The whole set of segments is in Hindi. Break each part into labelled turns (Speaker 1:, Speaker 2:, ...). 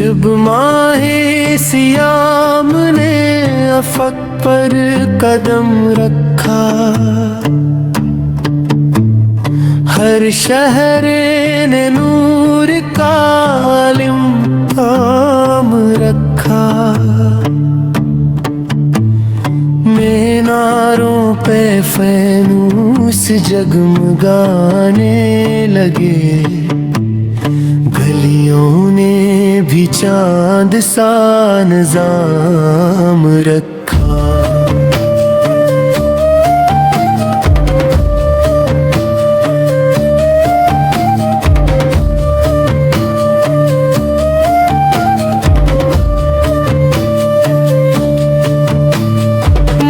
Speaker 1: जब माहे सियाम ने अफक पर कदम रखा, हर शहर ने नूर का इल्हाम रखा। मीनारों पे फैनूस जगमगाने लगे, गलियों ने भी चांद सा निजाम रखा।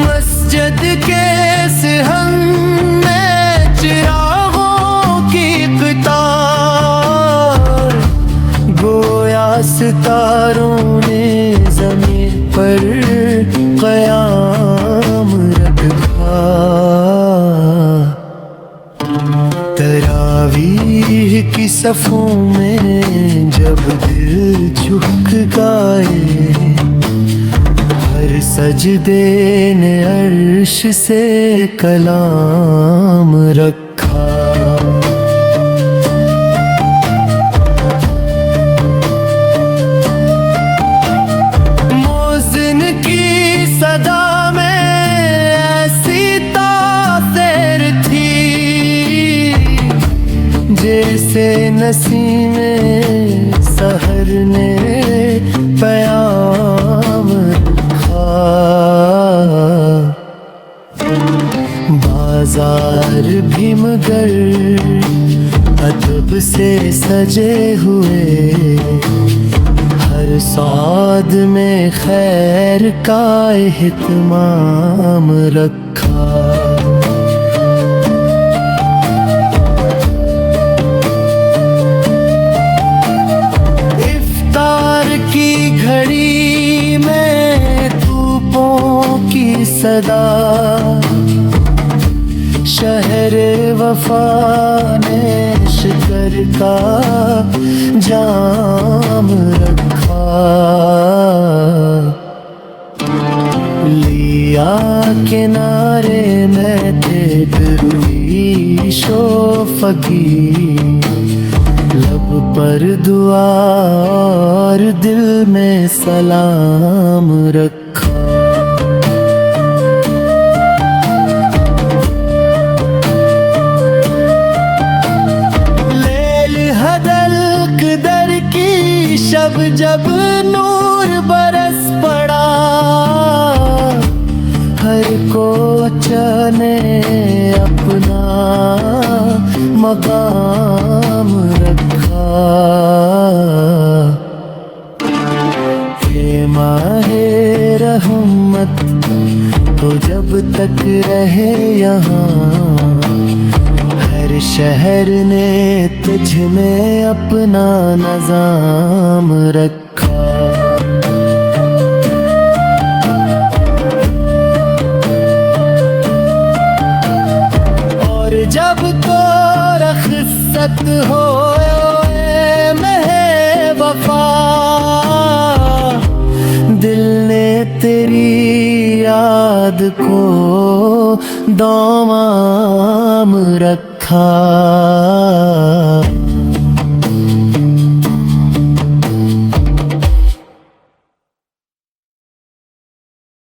Speaker 1: मस्जिद के सिहन में चिरागों की कतार, गोया सितारों ने ज़मीन पर क़याम रखा। तरावीह की सफ़ों में जब दिल झुक गाए, हर सजदे ने अर्श से कलाम रखा। मोज़िन की सदा में ऐसी तासीर थी, जैसे नसीमे सहर ने प्याम रखा। बाजार भी मगर अदब से सजे हुए, हर सौद में खैर का एहतमाम रखा। इफ्तार की घड़ी में धूपों की सदा, शहर वफा ने शिकर का जाम रखा। लिया किनारे में थे दरवीशो फकीर, लब पर दुआ और दिल में सलाम रखा। शब जब नूर बरस पड़ा, हर कोच ने अपना मकाम रखा। हे माहे रहमत तो जब तक रहे यहाँ, हर शहर ने तुझ में अपना निज़ाम रखा। और जब तो रख़्सत हो महे वफा, दिल ने तेरी याद को दामाम रखा।